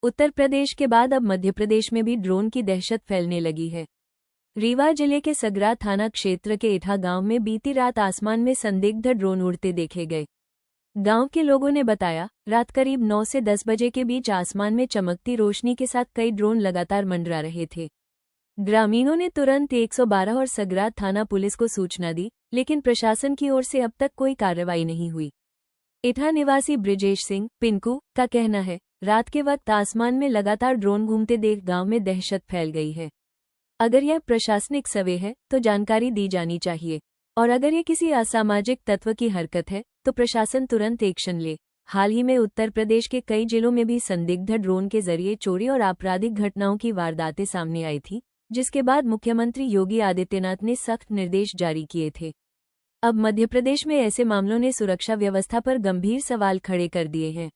उत्तर प्रदेश के बाद अब मध्य प्रदेश में भी ड्रोन की दहशत फैलने लगी है। रीवा जिले के सगरा थाना क्षेत्र के इठा गांव में बीती रात आसमान में संदिग्ध ड्रोन उड़ते देखे गए। गांव के लोगों ने बताया, रात करीब 9 से 10 बजे के बीच आसमान में चमकती रोशनी के साथ कई ड्रोन लगातार मंडरा रहे थे। ग्रामीणों ने तुरंत 112 और सगरा थाना पुलिस को सूचना दी, लेकिन प्रशासन की ओर से अब तक कोई कार्रवाई नहीं हुई। इठा निवासी ब्रिजेश सिंह पिंकू का कहना है, रात के वक्त आसमान में लगातार ड्रोन घूमते देख गांव में दहशत फैल गई है। अगर यह प्रशासनिक सर्वे है तो जानकारी दी जानी चाहिए, और अगर ये किसी असामाजिक तत्व की हरकत है तो प्रशासन तुरंत एक्शन ले। हाल ही में उत्तर प्रदेश के कई जिलों में भी संदिग्ध ड्रोन के जरिए चोरी और आपराधिक घटनाओं की वारदातें सामने आई थी, जिसके बाद मुख्यमंत्री योगी आदित्यनाथ ने सख्त निर्देश जारी किए थे। अब मध्य प्रदेश में ऐसे मामलों ने सुरक्षा व्यवस्था पर गंभीर सवाल खड़े कर दिए हैं।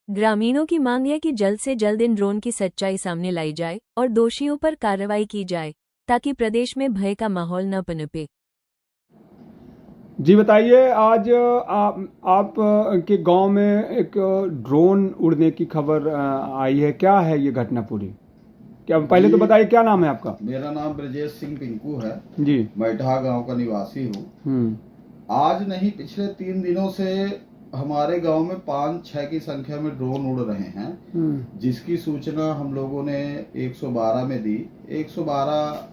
ग्रामीणों की मांग है कि जल्द से जल्द इन ड्रोन की सच्चाई सामने लाई जाए और दोषियों पर कार्रवाई की जाए, ताकि प्रदेश में भय का माहौल न पनपे। जी बताइए, आज आप के गांव में एक ड्रोन उड़ने की खबर आई है, क्या है ये घटना पूरी? क्या पहले तो बताइए, क्या नाम है आपका? मेरा नाम ब्रजेश सिंह पिंकू है जी। मैठा गांव का निवासी हूँ। आज नहीं, पिछले 3 दिनों से हमारे गांव में 5-6 की संख्या में ड्रोन उड़ रहे हैं, जिसकी सूचना हम लोगों ने 112 में दी। 112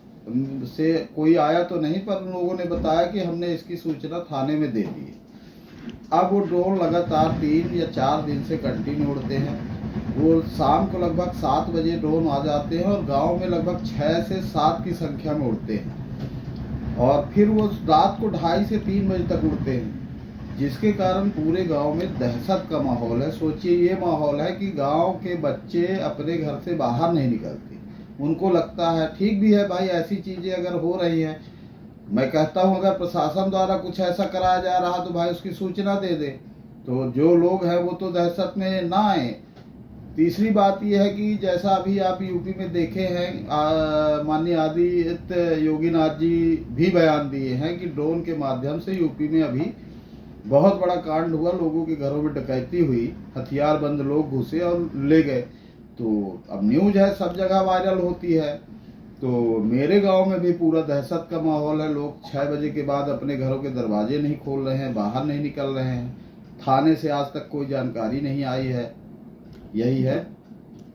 से कोई आया तो नहीं, पर लोगों ने बताया कि हमने इसकी सूचना थाने में दे दी। अब वो ड्रोन लगातार 3 या 4 दिन से कंटिन्यू उड़ते हैं। वो शाम को लगभग 7 बजे ड्रोन आ जाते हैं और गांव में लगभग 6 से 7 की संख्या में उड़ते हैं, और फिर वो रात को 2:30 से 3 बजे तक उड़ते हैं, जिसके कारण पूरे गांव में दहशत का माहौल है। सोचिए, ये माहौल है कि गांव के बच्चे अपने घर से बाहर नहीं निकलते। उनको लगता है, ठीक भी है भाई, ऐसी चीजें अगर हो रही हैं, मैं कहता हूं अगर प्रशासन द्वारा कुछ ऐसा कराया जा रहा तो भाई उसकी सूचना दे दे, तो जो लोग हैं वो तो दहशत में ना आए। तीसरी बात यह है कि जैसा अभी आप यूपी में देखे हैं, माननीय आदित्य योगीनाथ जी भी बयान दिए हैं कि ड्रोन के माध्यम से यूपी में अभी बहुत बड़ा कांड हुआ, लोगों के घरों में डकैती हुई, हथियारबंद लोग घुसे और ले गए। तो अब न्यूज है, सब जगह वायरल होती है। तो मेरे गांव में भी पूरा दहशत का माहौल है। लोग 6 बजे के बाद अपने घरों के दरवाजे नहीं खोल रहे हैं, बाहर नहीं निकल रहे हैं। थाने से आज तक कोई जानकारी नहीं आई है। यही है।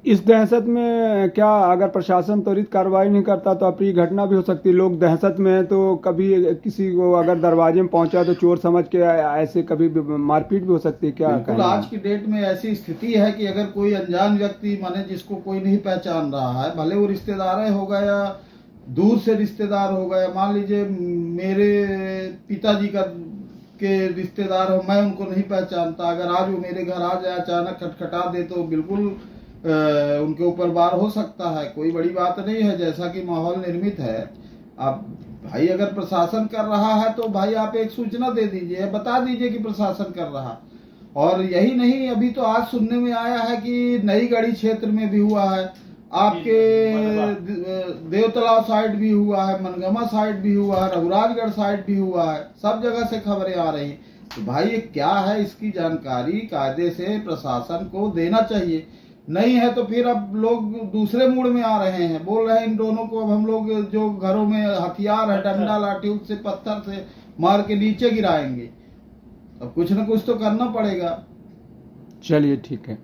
इस दहशत में क्या, अगर प्रशासन त्वरित कार्रवाई नहीं करता तो अप्रिय घटना भी हो सकती है। लोग दहशत में है, तो कभी किसी को अगर दरवाजे में पहुंचा तो चोर समझ के ऐसे कभी मारपीट भी हो सकती है। क्या बिल्कुल, आज की डेट में ऐसी स्थिति है कि अगर कोई अनजान व्यक्ति, माने जिसको कोई नहीं पहचान रहा है, भले वो रिश्तेदार होगा या दूर से रिश्तेदार होगा, या मान लीजिए मेरे पिताजी के रिश्तेदार हो, मैं उनको नहीं पहचानता, अगर आज वो मेरे घर आ जाए, अचानक खटखटा दे, तो बिल्कुल उनके ऊपर वार हो सकता है। कोई बड़ी बात नहीं है, जैसा कि माहौल निर्मित है। अब भाई अगर प्रशासन कर रहा है तो भाई आप एक सूचना दे दीजिए, बता दीजिए कि प्रशासन कर रहा। और यही नहीं, अभी तो आज सुनने में आया है कि नई गढ़ी क्षेत्र में भी हुआ है, आपके देवतलाव साइड भी हुआ है, मनगमा साइड भी हुआ है, रघुराजगढ़ साइड भी हुआ है। सब जगह से खबरें आ रही। तो भाई ये क्या है, इसकी जानकारी कायदे से प्रशासन को देना चाहिए। नहीं है तो फिर अब लोग दूसरे मूड में आ रहे हैं, बोल रहे हैं इन दोनों को अब हम लोग जो घरों में हथियार है, डंडा लाठी, उससे पत्थर से मार के नीचे गिराएंगे। अब कुछ न कुछ तो करना पड़ेगा। चलिए, ठीक है।